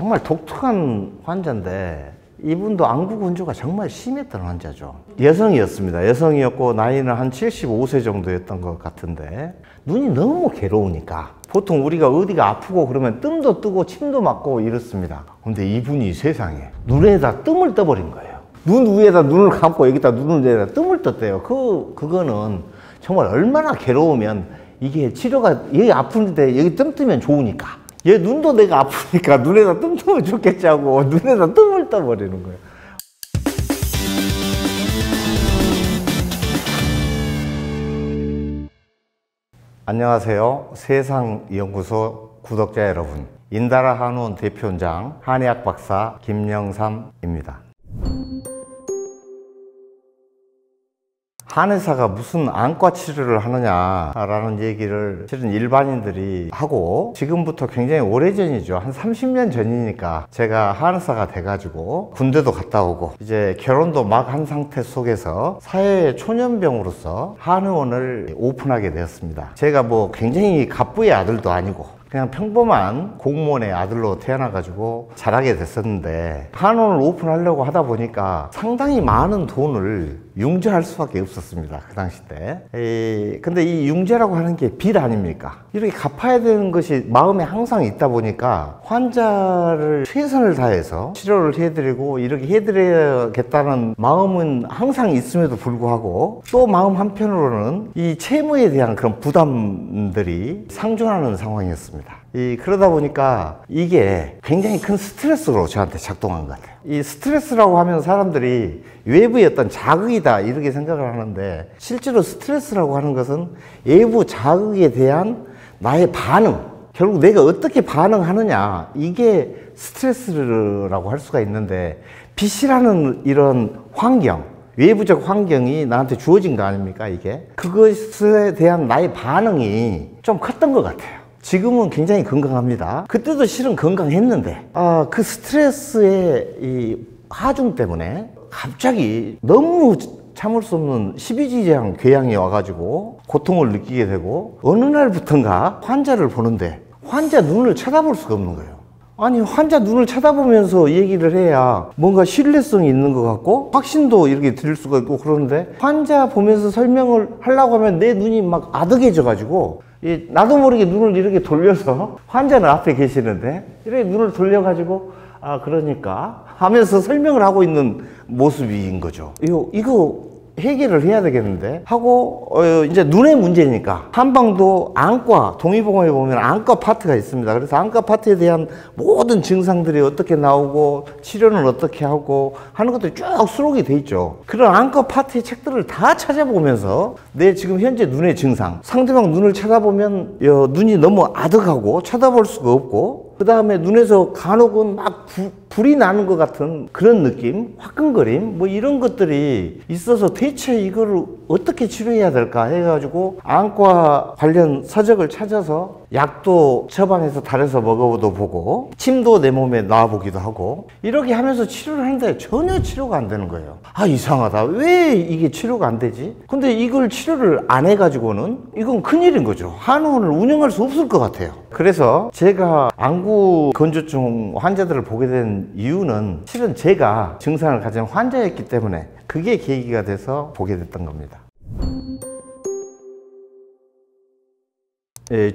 정말 독특한 환자인데 이분도 안구 건조가 정말 심했던 환자죠. 여성이었습니다. 여성이었고 나이는 한 75세 정도였던 것 같은데 눈이 너무 괴로우니까 보통 우리가 어디가 아프고 그러면 뜸도 뜨고 침도 맞고 이렇습니다. 근데 이분이 세상에 눈에다 뜸을 떠버린 거예요. 눈 위에다 눈을 감고 여기다 눈을 내다 뜸을 떴대요. 그거는 정말 얼마나 괴로우면 이게 치료가 여기 아픈데 여기 뜸 뜨면 좋으니까 얘 눈도 내가 아프니까 눈에다 뜸 뜨면 좋겠지 하고 눈에다 뜸을 떠버리는 거예요. 안녕하세요. 세상연구소 구독자 여러분, 인다라 한의원 대표원장 한의학 박사 김영삼입니다. 한의사가 무슨 안과 치료를 하느냐라는 얘기를 실은 일반인들이 하고, 지금부터 굉장히 오래전이죠. 한 30년 전이니까 제가 한의사가 돼가지고 군대도 갔다 오고 이제 결혼도 막 한 상태 속에서 사회의 초년병으로서 한의원을 오픈하게 되었습니다. 제가 뭐 굉장히 갑부의 아들도 아니고 그냥 평범한 공무원의 아들로 태어나가지고 자라게 됐었는데, 한의원을 오픈하려고 하다 보니까 상당히 많은 돈을 융자할 수밖에 없었습니다. 그 당시 때. 근데 이 융자라고 하는 게 빚 아닙니까? 이렇게 갚아야 되는 것이 마음에 항상 있다 보니까 환자를 최선을 다해서 치료를 해드리고 이렇게 해드려야겠다는 마음은 항상 있음에도 불구하고, 또 마음 한편으로는 이 채무에 대한 그런 부담들이 상존하는 상황이었습니다. 그러다 보니까 이게 굉장히 큰 스트레스로 저한테 작동한 것 같아요. 이 스트레스라고 하면 사람들이 외부의 어떤 자극이다 이렇게 생각을 하는데, 실제로 스트레스라고 하는 것은 외부 자극에 대한 나의 반응, 결국 내가 어떻게 반응하느냐, 이게 스트레스라고 할 수가 있는데, 빚이라는 이런 환경, 외부적 환경이 나한테 주어진 거 아닙니까? 이게 그것에 대한 나의 반응이 좀 컸던 것 같아요. 지금은 굉장히 건강합니다. 그때도 실은 건강했는데 그 스트레스의 이 하중 때문에 갑자기 너무 참을 수 없는 십이지장 궤양이 와가지고 고통을 느끼게 되고, 어느 날부턴가 환자를 보는데 환자 눈을 쳐다볼 수가 없는 거예요. 아니, 환자 눈을 쳐다보면서 얘기를 해야 뭔가 신뢰성이 있는 것 같고 확신도 이렇게 드릴 수가 있고, 그러는데 환자 보면서 설명을 하려고 하면 내 눈이 막 아득해져 가지고 나도 모르게 눈을 이렇게 돌려서, 환자는 앞에 계시는데 이렇게 눈을 돌려가지고 그러니까 하면서 설명을 하고 있는 모습인 거죠. 이거 해결을 해야 되겠는데 하고 이제 눈의 문제니까 한방도 안과, 동의보감에 보면 안과 파트가 있습니다. 그래서 안과 파트에 대한 모든 증상들이 어떻게 나오고 치료는 어떻게 하고 하는 것들이 쭉 수록이 돼 있죠. 그런 안과 파트의 책들을 다 찾아보면서 내 지금 현재 눈의 증상, 상대방 눈을 쳐다보면 눈이 너무 아득하고 쳐다볼 수가 없고, 그 다음에 눈에서 간혹은 막 불이 나는 것 같은 그런 느낌, 화끈거림, 뭐 이런 것들이 있어서 대체 이거를 어떻게 치료해야 될까 해가지고 안과 관련 서적을 찾아서 약도 처방해서 달여서 먹어도 보고 침도 내 몸에 놔보기도 하고 이렇게 하면서 치료를 하는데 전혀 치료가 안 되는 거예요. 이상하다. 왜 이게 치료가 안 되지? 근데 이걸 치료를 안 해가지고는 이건 큰일인 거죠. 한의원을 운영할 수 없을 것 같아요. 그래서 제가 안구 건조증 환자들을 보게 된 이유는 실은 제가 증상을 가진 환자였기 때문에 그게 계기가 돼서 보게 됐던 겁니다.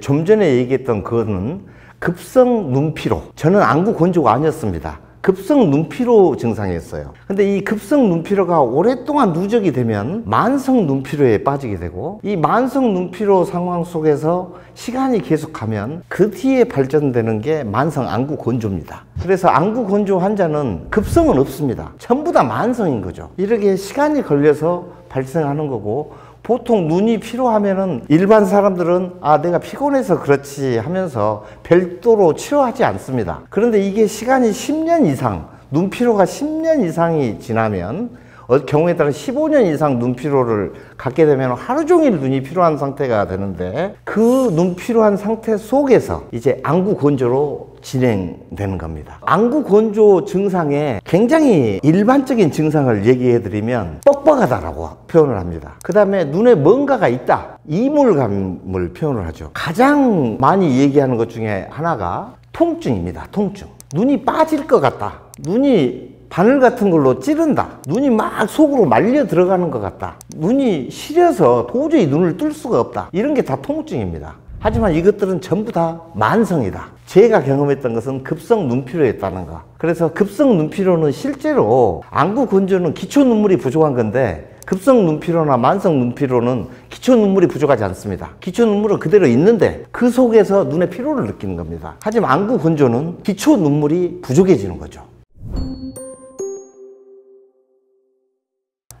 좀 전에 얘기했던 그거는 급성 눈피로, 저는 안구 건조가 아니었습니다. 급성 눈피로 증상이었어요. 근데 이 급성 눈피로가 오랫동안 누적이 되면 만성 눈피로에 빠지게 되고, 이 만성 눈피로 상황 속에서 시간이 계속 가면 그 뒤에 발전되는 게 만성 안구 건조입니다. 그래서 안구 건조 환자는 급성은 없습니다. 전부 다 만성인 거죠. 이렇게 시간이 걸려서 발생하는 거고, 보통 눈이 피로하면은 일반 사람들은 내가 피곤해서 그렇지 하면서 별도로 치료하지 않습니다. 그런데 이게 시간이 10년 이상, 눈피로가 10년 이상이 지나면, 경우에 따라 15년 이상 눈피로를 갖게 되면 하루 종일 눈이 피로한 상태가 되는데, 그 눈피로한 상태 속에서 이제 안구 건조로 진행되는 겁니다. 안구 건조 증상의 굉장히 일반적인 증상을 얘기해 드리면 뻑뻑하다라고 표현을 합니다. 그 다음에 눈에 뭔가가 있다, 이물감을 표현을 하죠. 가장 많이 얘기하는 것 중에 하나가 통증입니다. 통증. 눈이 빠질 것 같다. 눈이 바늘 같은 걸로 찌른다. 눈이 막 속으로 말려 들어가는 것 같다. 눈이 시려서 도저히 눈을 뜰 수가 없다. 이런 게 다 통증입니다. 하지만 이것들은 전부 다 만성이다. 제가 경험했던 것은 급성 눈피로였다는 거. 그래서 급성 눈피로는 실제로 안구 건조는 기초 눈물이 부족한 건데 급성 눈피로나 만성 눈피로는 기초 눈물이 부족하지 않습니다. 기초 눈물은 그대로 있는데 그 속에서 눈의 피로를 느끼는 겁니다. 하지만 안구 건조는 기초 눈물이 부족해지는 거죠.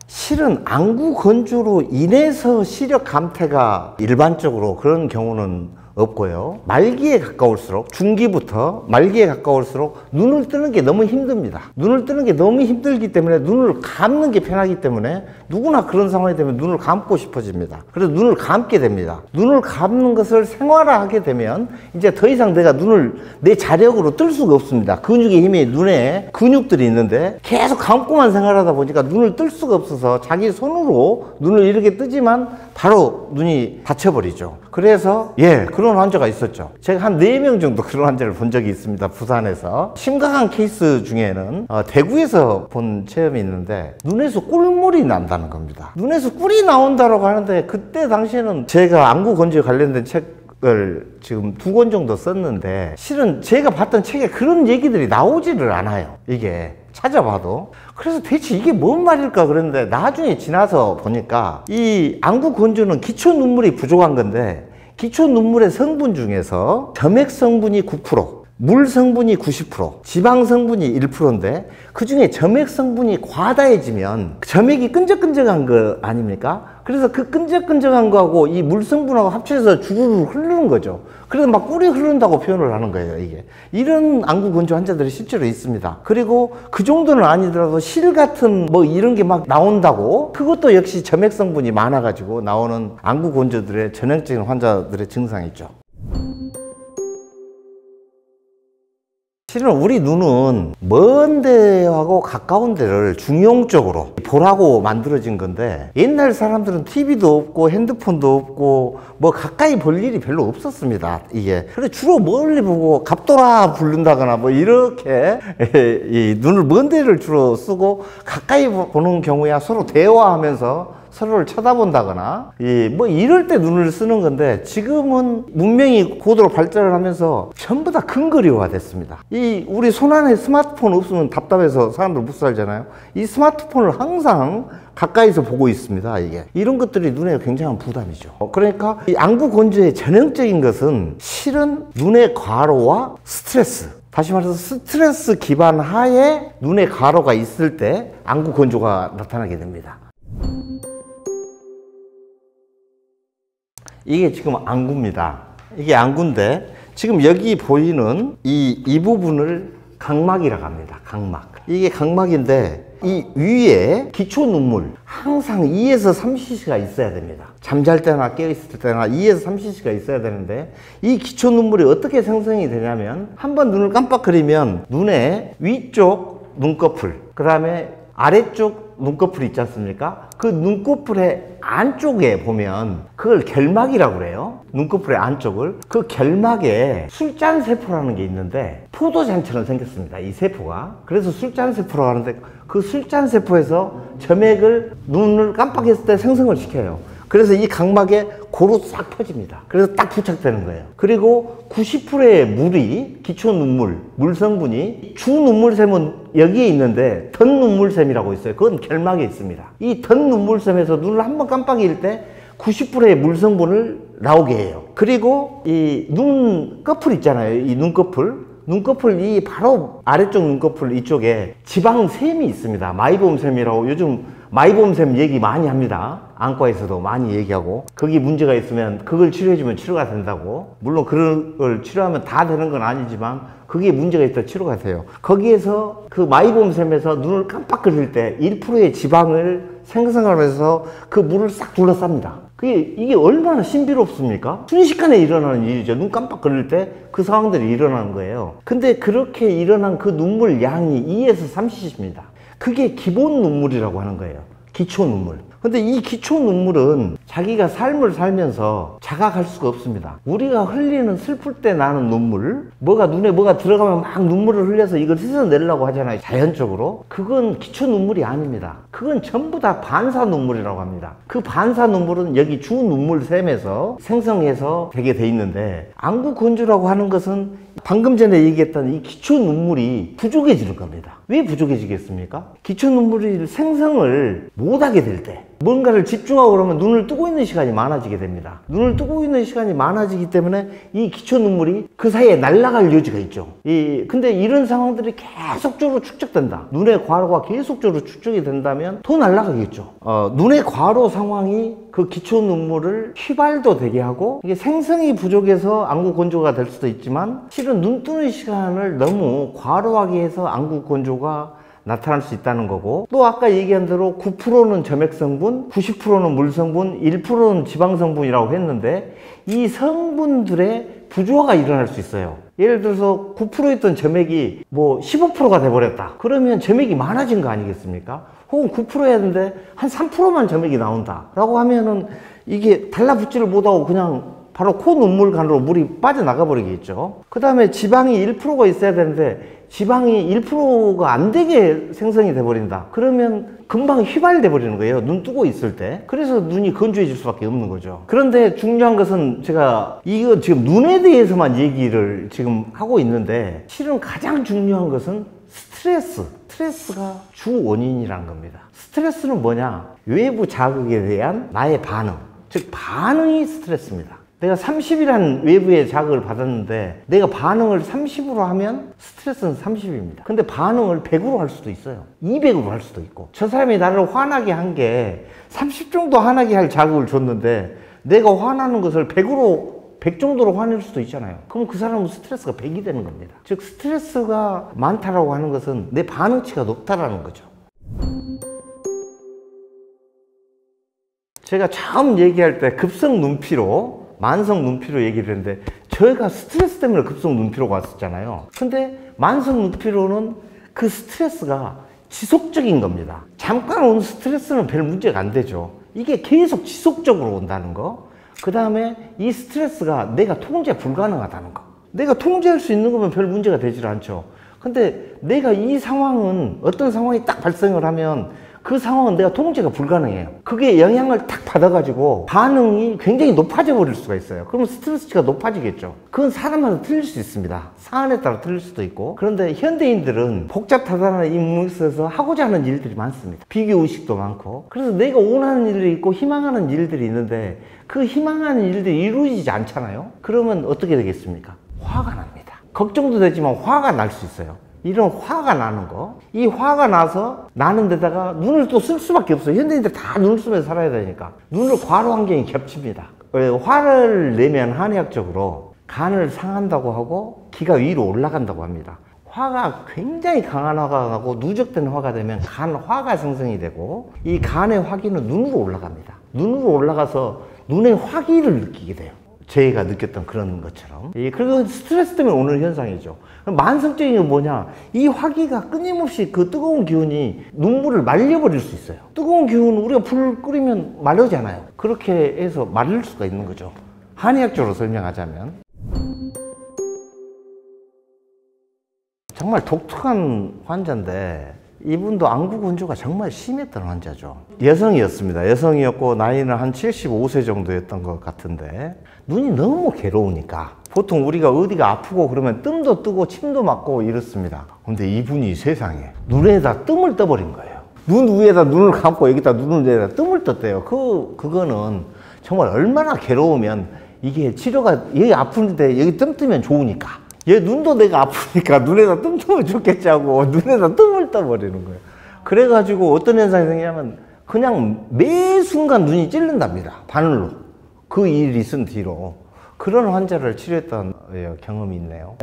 실은 안구 건조로 인해서 시력 감퇴가 일반적으로 그런 경우는 없고요. 말기에 가까울수록, 중기부터 말기에 가까울수록 눈을 뜨는 게 너무 힘듭니다. 눈을 뜨는 게 너무 힘들기 때문에 눈을 감는 게 편하기 때문에 누구나 그런 상황이 되면 눈을 감고 싶어집니다. 그래서 눈을 감게 됩니다. 눈을 감는 것을 생활화하게 되면 이제 더 이상 내가 눈을 내 자력으로 뜰 수가 없습니다. 근육의 힘이 눈에 근육들이 있는데 계속 감고만 생활하다 보니까 눈을 뜰 수가 없어서 자기 손으로 눈을 이렇게 뜨지만 바로 눈이 다쳐버리죠. 그래서 그런 환자가 있었죠. 제가 한 4명 정도 그런 환자를 본 적이 있습니다. 부산에서. 심각한 케이스 중에는 대구에서 본 체험이 있는데 눈에서 꿀물이 난다는 겁니다. 눈에서 꿀이 나온다고 하는데 그때 당시에는 제가 안구 건조에 관련된 책을 지금 2권 정도 썼는데 실은 제가 봤던 책에 그런 얘기들이 나오지를 않아요. 이게 찾아봐도. 그래서 대체 이게 뭔 말일까 그랬는데 나중에 지나서 보니까 이 안구 건조는 기초 눈물이 부족한 건데 기초 눈물의 성분 중에서 점액 성분이 9%, 물 성분이 90%, 지방 성분이 1%인데 그 중에 점액 성분이 과다해지면 점액이 끈적끈적한 거 아닙니까? 그래서 그 끈적끈적한 거하고 이 물 성분하고 합쳐서 주르르 흐르는 거죠. 그래서 막 꿀이 흐른다고 표현을 하는 거예요, 이게. 이런 안구 건조 환자들이 실제로 있습니다. 그리고 그 정도는 아니더라도 실 같은 뭐 이런 게 막 나온다고 그것도 역시 점액 성분이 많아가지고 나오는 안구 건조들의 전형적인 환자들의 증상이죠. 실은 우리 눈은 먼 데하고 가까운 데를 중용적으로 보라고 만들어진 건데 옛날 사람들은 TV도 없고 핸드폰도 없고 뭐 가까이 볼 일이 별로 없었습니다. 이게 그래서 주로 멀리 보고 갑돌아 부른다거나 뭐 이렇게 이 눈을 먼 데를 주로 쓰고 가까이 보는 경우야 서로 대화하면서 서로를 쳐다본다거나 뭐 이럴 때 눈을 쓰는 건데 지금은 문명이 고도로 발전을 하면서 전부 다 근거리화 됐습니다. 이 우리 손 안에 스마트폰 없으면 답답해서 사람들 못 살잖아요. 이 스마트폰을 항상 가까이서 보고 있습니다. 이게 이런 것들이 눈에 굉장한 부담이죠. 그러니까 이 안구 건조의 전형적인 것은 실은 눈의 과로와 스트레스, 다시 말해서 스트레스 기반 하에 눈의 과로가 있을 때 안구 건조가 나타나게 됩니다. 이게 지금 안구입니다. 이게 안구인데 지금 여기 보이는 이 부분을 각막이라고 합니다. 각막. 이게 각막인데 이 위에 기초 눈물 항상 2에서 3cc가 있어야 됩니다. 잠잘 때나 깨어있을 때나 2에서 3cc가 있어야 되는데 이 기초 눈물이 어떻게 생성이 되냐면 한번 눈을 깜빡거리면 눈의 위쪽 눈꺼풀, 그 다음에 아래쪽 눈꺼풀이 있지 않습니까? 그 눈꺼풀의 안쪽에 보면 그걸 결막이라고 그래요. 눈꺼풀의 안쪽을. 그 결막에 술잔세포라는 게 있는데 포도잔처럼 생겼습니다. 이 세포가. 그래서 술잔세포라고 하는데 그 술잔세포에서 점액을 눈을 깜빡했을 때 생성을 시켜요. 그래서 이 각막에 고루 싹 펴집니다. 그래서 딱 부착되는 거예요. 그리고 90%의 물이 기초 눈물, 물 성분이 주 눈물샘은 여기에 있는데 덧 눈물샘이라고 있어요. 그건 결막에 있습니다. 이 덧 눈물샘에서 눈을 한번 깜빡일 때 90%의 물 성분을 나오게 해요. 그리고 이 눈꺼풀 있잖아요. 이 눈꺼풀 이 바로 아래쪽 눈꺼풀 이쪽에 지방샘이 있습니다. 마이봄샘이라고 요즘 마이봄샘 얘기 많이 합니다. 안과에서도 많이 얘기하고 거기 문제가 있으면 그걸 치료해주면 치료가 된다고. 물론 그런 걸 치료하면 다 되는 건 아니지만 그게 문제가 있다 치료가 돼요. 거기에서 그 마이봄샘에서 눈을 깜빡거릴 때 1%의 지방을 생성하면서 그 물을 싹 둘러쌉니다. 이게 얼마나 신비롭습니까? 순식간에 일어나는 일이죠. 눈 깜빡거릴 때 그 상황들이 일어나는 거예요. 근데 그렇게 일어난 그 눈물 양이 2에서 3cc입니다. 그게 기본 눈물이라고 하는 거예요. 기초 눈물. 근데 이 기초 눈물은 자기가 삶을 살면서 자각할 수가 없습니다. 우리가 흘리는 슬플 때 나는 눈물, 눈에 뭐가 들어가면 막 눈물을 흘려서 이걸 씻어내려고 하잖아요, 자연적으로. 그건 기초 눈물이 아닙니다. 그건 전부 다 반사 눈물이라고 합니다. 그 반사 눈물은 여기 주 눈물샘에서 생성해서 되게 돼 있는데, 안구건조라고 하는 것은 방금 전에 얘기했던 이 기초 눈물이 부족해지는 겁니다. 왜 부족해지겠습니까? 기초 눈물이 생성을 못하게 될 때, 뭔가를 집중하고 그러면 눈을 뜨고 있는 시간이 많아지게 됩니다. 눈을 뜨고 있는 시간이 많아지기 때문에 이 기초 눈물이 그 사이에 날아갈 여지가 있죠. 근데 이런 상황들이 계속적으로 축적된다. 눈의 과로가 계속적으로 축적이 된다면 더 날아가겠죠. 눈의 과로 상황이 그 기초 눈물을 휘발도 되게 하고, 이게 생성이 부족해서 안구 건조가 될 수도 있지만, 실은 눈 뜨는 시간을 너무 과로하게 해서 안구 건조가 나타날 수 있다는 거고, 또 아까 얘기한 대로 9%는 점액 성분, 90%는 물 성분, 1%는 지방 성분이라고 했는데, 이 성분들의 부조화가 일어날 수 있어요. 예를 들어서 9%였던 점액이 15%가 돼버렸다. 그러면 점액이 많아진 거 아니겠습니까? 혹은 9%였는데 한 3%만 점액이 나온다 라고 하면은 이게 달라붙지를 못하고 그냥 바로 코 눈물관으로 물이 빠져나가 버리겠죠. 그 다음에 지방이 1%가 있어야 되는데 지방이 1%가 안 되게 생성이 돼 버린다. 그러면 금방 휘발돼 버리는 거예요, 눈 뜨고 있을 때. 그래서 눈이 건조해질 수밖에 없는 거죠. 그런데 중요한 것은, 제가 이거 지금 눈에 대해서만 얘기를 지금 하고 있는데, 실은 가장 중요한 것은 스트레스가 주 원인이라는 겁니다. 스트레스는 뭐냐? 외부 자극에 대한 나의 반응, 즉 반응이 스트레스입니다. 내가 30이라는 외부의 자극을 받았는데 내가 반응을 30으로 하면 스트레스는 30입니다. 근데 반응을 100으로 할 수도 있어요. 200으로 할 수도 있고. 저 사람이 나를 화나게 한 게 30 정도 화나게 할 자극을 줬는데 내가 화나는 것을 100 정도로 화낼 수도 있잖아요. 그럼 그 사람은 스트레스가 100이 되는 겁니다. 즉 스트레스가 많다라고 하는 것은 내 반응치가 높다라는 거죠. 제가 처음 얘기할 때 급성 눈피로, 만성 눈피로 얘기를 했는데, 저희가 스트레스 때문에 급성 눈피로가 왔었잖아요. 근데 만성 눈피로는 그 스트레스가 지속적인 겁니다. 잠깐 온 스트레스는 별 문제가 안 되죠. 이게 계속 지속적으로 온다는 거. 그 다음에 이 스트레스가 내가 통제 불가능하다는 거. 내가 통제할 수 있는 거면 별 문제가 되질 않죠. 근데 내가 이 상황은, 어떤 상황이 딱 발생을 하면 그 상황은 내가 통제가 불가능해요. 그게 영향을 딱 받아가지고 반응이 굉장히 높아져 버릴 수가 있어요. 그러면 스트레스가 높아지겠죠. 그건 사람마다 틀릴 수 있습니다. 사안에 따라 틀릴 수도 있고. 그런데 현대인들은 복잡하다는 인물에서 하고자 하는 일들이 많습니다. 비교의식도 많고. 그래서 내가 원하는 일이 있고 희망하는 일들이 있는데 그 희망하는 일들이 이루어지지 않잖아요. 그러면 어떻게 되겠습니까? 화가 납니다. 걱정도 되지만 화가 날 수 있어요. 이런 화가 나는 거, 이 화가 나서 나는 데다가 눈을 또 쓸 수밖에 없어요. 현대인들 다 눈을 쓰면서 살아야 되니까 눈을 과로 환경이 겹칩니다. 화를 내면 한의학적으로 간을 상한다고 하고 기가 위로 올라간다고 합니다. 화가 굉장히 강한 화가 나고 누적된 화가 되면 간 화가 생성이 되고, 이 간의 화기는 눈으로 올라갑니다. 눈으로 올라가서 눈의 화기를 느끼게 돼요. 저희가 느꼈던 그런 것처럼. 그리고 스트레스 때문에 오는 현상이죠. 만성적인 건 뭐냐? 이 화기가 끊임없이 그 뜨거운 기운이 눈물을 말려버릴 수 있어요. 뜨거운 기운은 우리가 불 끓이면 마르잖아요. 그렇게 해서 마를 수가 있는 거죠. 한의학적으로 설명하자면. 정말 독특한 환자인데, 이분도 안구 건조가 정말 심했던 환자죠. 여성이었습니다. 여성이었고 나이는 한 75세 정도였던 것 같은데, 눈이 너무 괴로우니까 보통 우리가 어디가 아프고 그러면 뜸도 뜨고 침도 맞고 이렇습니다. 근데 이분이 세상에 눈에다 뜸을 떠버린 거예요. 눈 위에다 눈을 감고 여기다 눈에다 뜸을 떴대요. 그거는 정말 얼마나 괴로우면, 이게 치료가 여기 아픈데 여기 뜸 뜨면 좋으니까, 얘 눈도 내가 아프니까 눈에다 뜸 뜨면 좋겠지 하고 눈에다 뜸을 떠버리는 거예요. 그래가지고 어떤 현상이 생기냐면 그냥 매 순간 눈이 찔른답니다. 바늘로. 그 일이 있은 뒤로. 그런 환자를 치료했던 경험이 있네요.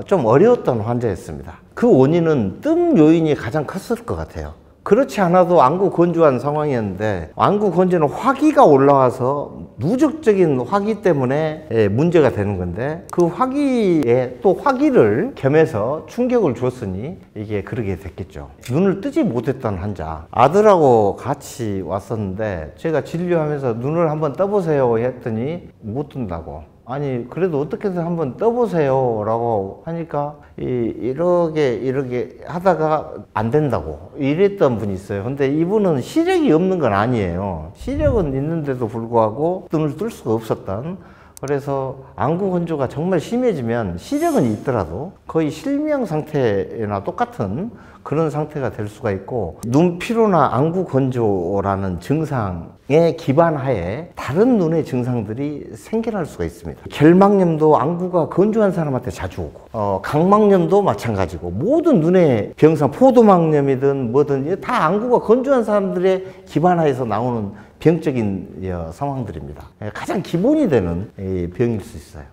좀 어려웠던 환자였습니다. 그 원인은 뜸 요인이 가장 컸을 것 같아요. 그렇지 않아도 안구 건조한 상황이었는데 안구 건조는 화기가 올라와서 누적적인 화기 때문에 문제가 되는 건데 그 화기에 또 화기를 겸해서 충격을 줬으니 이게 그러게 됐겠죠. 눈을 뜨지 못했던 환자, 아들하고 같이 왔었는데 제가 진료하면서 눈을 한번 떠보세요 했더니 못 뜬다고. 아니 그래도 어떻게든 한번 떠보세요 라고 하니까 이렇게 하다가 안 된다고 이랬던 분이 있어요. 근데 이분은 시력이 없는 건 아니에요. 시력은 있는데도 불구하고 눈을 뜰 수가 없었던, 그래서 안구 건조가 정말 심해지면 시력은 있더라도 거의 실명 상태나 똑같은 그런 상태가 될 수가 있고, 눈 피로나 안구 건조라는 증상에 기반하에 다른 눈의 증상들이 생겨날 수가 있습니다. 결막염도 안구가 건조한 사람한테 자주 오고, 각막염도 마찬가지고, 모든 눈의 병상, 포도막염이든 뭐든 다 안구가 건조한 사람들의 기반하에서 나오는 병적인 상황들입니다. 가장 기본이 되는 병일 수 있어요.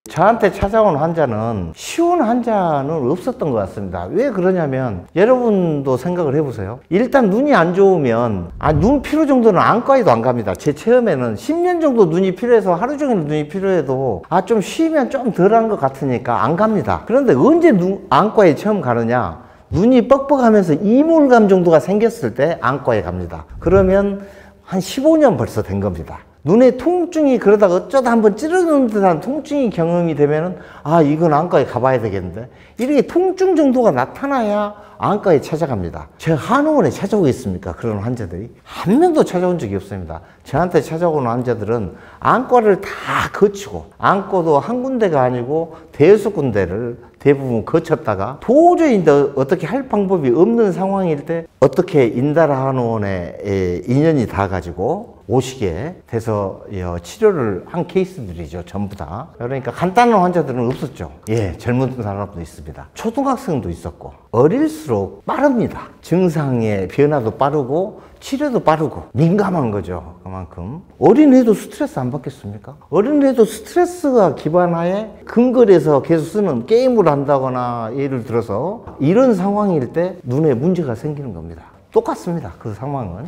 저한테 찾아온 환자는 쉬운 환자는 없었던 것 같습니다. 왜 그러냐면 여러분도 생각을 해보세요. 일단 눈이 안 좋으면 눈 피로 정도는 안과에도 안 갑니다. 제 체험에는 10년 정도 눈이 필요해서 하루 종일 눈이 필요해도 좀 쉬면 좀 덜한 것 같으니까 안 갑니다. 그런데 언제 안과에 처음 가느냐? 눈이 뻑뻑하면서 이물감 정도가 생겼을 때 안과에 갑니다. 그러면 한 15년 벌써 된 겁니다. 눈에 통증이 그러다가 어쩌다 한번 찌르는 듯한 통증이 경험이 되면은 이건 안과에 가봐야 되겠는데, 이렇게 통증 정도가 나타나야 안과에 찾아갑니다. 제가 한의원에 찾아오겠습니까? 그런 환자들이 한 명도 찾아온 적이 없습니다. 저한테 찾아오는 환자들은 안과를 다 거치고, 안과도 한 군데가 아니고 대여섯 군데를 대부분 거쳤다가 도저히 어떻게 할 방법이 없는 상황일 때 어떻게 인다라 한의원에 인연이 닿아가지고 오시게 돼서 치료를 한 케이스들이죠. 전부 다. 그러니까 간단한 환자들은 없었죠. 젊은 사람도 있습니다. 초등학생도 있었고, 어릴수록 빠릅니다. 증상의 변화도 빠르고 치료도 빠르고 민감한 거죠. 그만큼 어린애도 스트레스 안 받겠습니까? 어린애도 스트레스가 기반하에 근거리에서 계속 쓰는 게임을 한다거나, 예를 들어서 이런 상황일 때 눈에 문제가 생기는 겁니다. 똑같습니다. 그 상황은.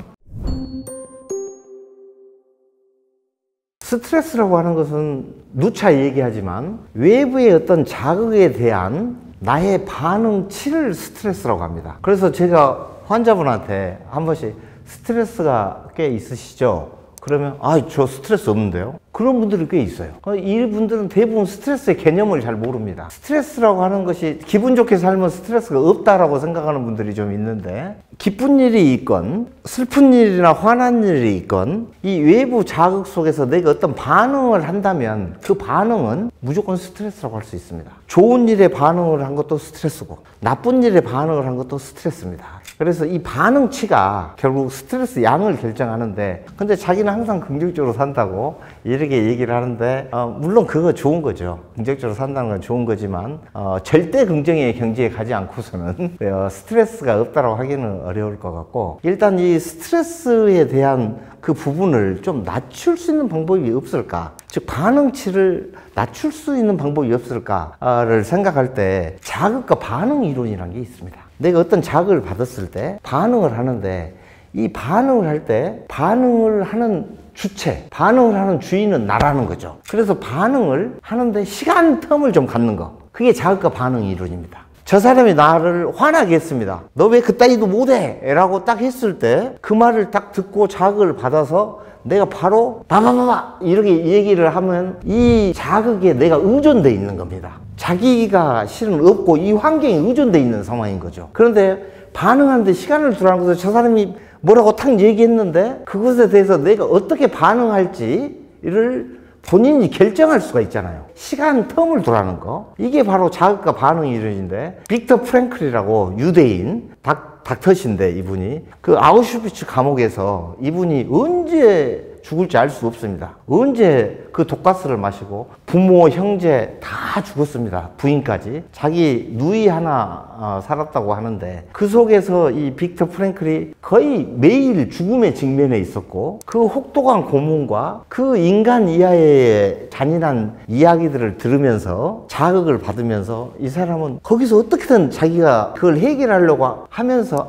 스트레스라고 하는 것은 누차 얘기하지만 외부의 어떤 자극에 대한 나의 반응치를 스트레스라고 합니다. 그래서 제가 환자분한테 한 번씩 스트레스가 꽤 있으시죠? 그러면 저 스트레스 없는데요? 그런 분들이 꽤 있어요. 이분들은 대부분 스트레스의 개념을 잘 모릅니다. 스트레스라고 하는 것이 기분 좋게 살면 스트레스가 없다라고 생각하는 분들이 좀 있는데, 기쁜 일이 있건 슬픈 일이나 화난 일이 있건 이 외부 자극 속에서 내가 어떤 반응을 한다면 그 반응은 무조건 스트레스라고 할 수 있습니다. 좋은 일에 반응을 한 것도 스트레스고 나쁜 일에 반응을 한 것도 스트레스입니다. 그래서 이 반응치가 결국 스트레스 양을 결정하는데, 근데 자기는 항상 긍정적으로 산다고 이렇게 얘기를 하는데, 물론 그거 좋은 거죠. 긍정적으로 산다는 건 좋은 거지만 절대 긍정의 경지에 가지 않고서는 스트레스가 없다라고 하기는 어려울 것 같고, 일단 이 스트레스에 대한 그 부분을 좀 낮출 수 있는 방법이 없을까, 즉 반응치를 낮출 수 있는 방법이 없을까를 생각할 때 자극과 반응 이론이라는 게 있습니다. 내가 어떤 자극을 받았을 때 반응을 하는데, 이 반응을 할 때 반응을 하는 주체, 반응을 하는 주인은 나라는 거죠. 그래서 반응을 하는데 시간 텀을 좀 갖는 거, 그게 자극과 반응 이론입니다. 저 사람이 나를 화나게 했습니다. 너 왜 그따위도 못해? 라고 딱 했을 때 그 말을 딱 듣고 자극을 받아서 내가 바로 봐봐봐봐 이렇게 얘기를 하면 이 자극에 내가 의존돼 있는 겁니다. 자기가 실은 없고 이 환경에 의존돼 있는 상황인 거죠. 그런데 반응하는데 시간을 두라는 것을 저 사람이 뭐라고 탁 얘기했는데 그것에 대해서 내가 어떻게 반응할지를 본인이 결정할 수가 있잖아요. 시간 텀을 두라는 거, 이게 바로 자극과 반응 이론인데, 빅터 프랭클이라고 유대인 닥터신데, 이분이 그 아우슈비츠 감옥에서 이분이 언제 죽을지 알 수 없습니다. 언제 그 독가스를 마시고 부모, 형제 다 죽었습니다. 부인까지. 자기 누이 하나 살았다고 하는데 그 속에서 이 빅터 프랭클이 거의 매일 죽음에 직면해 있었고 그 혹독한 고문과 그 인간 이하의 잔인한 이야기들을 들으면서 자극을 받으면서 이 사람은 거기서 어떻게든 자기가 그걸 해결하려고 하면서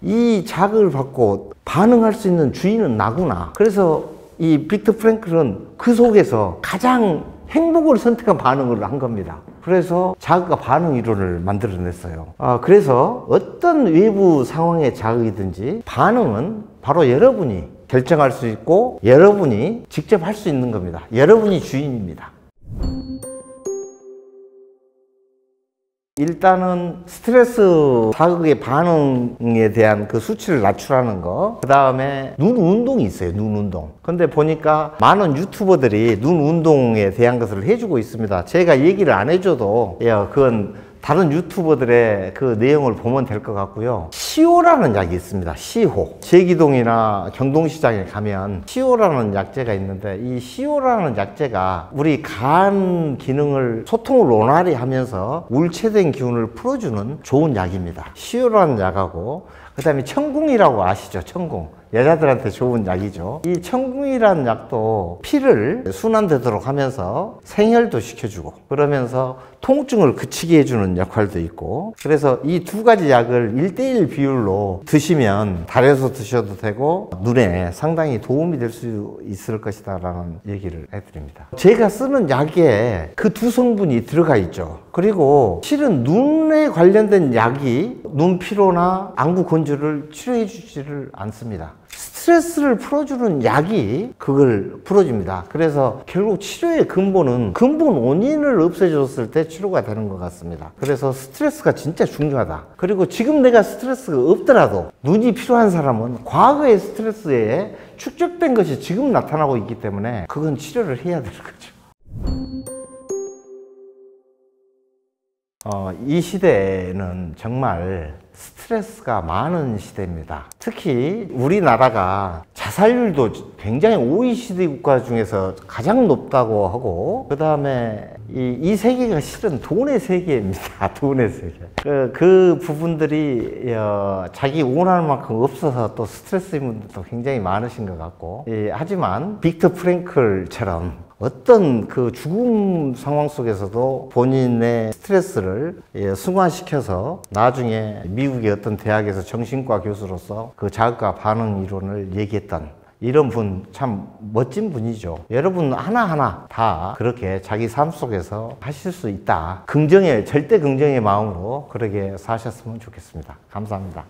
이 자극을 받고 반응할 수 있는 주인은 나구나. 그래서 이 빅터 프랭클은 그 속에서 가장 행복을 선택한 반응을 한 겁니다. 그래서 자극과 반응 이론을 만들어냈어요. 그래서 어떤 외부 상황의 자극이든지 반응은 바로 여러분이 결정할 수 있고 여러분이 직접 할 수 있는 겁니다. 여러분이 주인입니다. 일단은 스트레스 자극의 반응에 대한 그 수치를 낮추라는 거. 그 다음에 눈 운동이 있어요. 눈 운동. 근데 보니까 많은 유튜버들이 눈 운동에 대한 것을 해주고 있습니다. 제가 얘기를 안 해줘도 그건 다른 유튜버들의 그 내용을 보면 될 것 같고요. 시오라는 약이 있습니다. 시호. 제기동이나 경동시장에 가면 시오라는 약재가 있는데 이 시오라는 약재가 우리 간 기능을 소통을 원활히 하면서 울체된 기운을 풀어주는 좋은 약입니다. 시오라는 약하고 그 다음에 청궁이라고 아시죠? 청궁. 여자들한테 좋은 약이죠. 이 청궁이라는 약도 피를 순환되도록 하면서 생혈도 시켜주고 그러면서 통증을 그치게 해주는 역할도 있고 그래서 이 두 가지 약을 1:1 비율로 드시면 달여서 드셔도 되고 눈에 상당히 도움이 될 수 있을 것이다 라는 얘기를 해드립니다. 제가 쓰는 약에 그 두 성분이 들어가 있죠. 그리고 실은 눈에 관련된 약이 눈 피로나 안구 건조를 치료해 주지를 않습니다. 스트레스를 풀어주는 약이 그걸 풀어줍니다. 그래서 결국 치료의 근본 원인을 없애줬을 때 치료가 되는 것 같습니다. 그래서 스트레스가 진짜 중요하다. 그리고 지금 내가 스트레스가 없더라도 눈이 필요한 사람은 과거의 스트레스에 축적된 것이 지금 나타나고 있기 때문에 그건 치료를 해야 되는 거죠. 이 시대에는 정말 스트레스가 많은 시대입니다. 특히 우리나라가 자살률도 굉장히 OECD 국가 중에서 가장 높다고 하고 그 다음에 이 세계가 실은 돈의 세계입니다. 돈의 세계. 그 부분들이 자기 원하는 만큼 없어서 또 스트레스인 분들도 굉장히 많으신 것 같고 하지만 빅터 프랭클처럼 어떤 그 죽음 상황 속에서도 본인의 스트레스를 승화시켜서 나중에 미국의 어떤 대학에서 정신과 교수로서 그 자극과 반응 이론을 얘기했던 이런 분 참 멋진 분이죠. 여러분 하나하나 다 그렇게 자기 삶 속에서 하실 수 있다. 절대 긍정의 마음으로 그렇게 사셨으면 좋겠습니다. 감사합니다.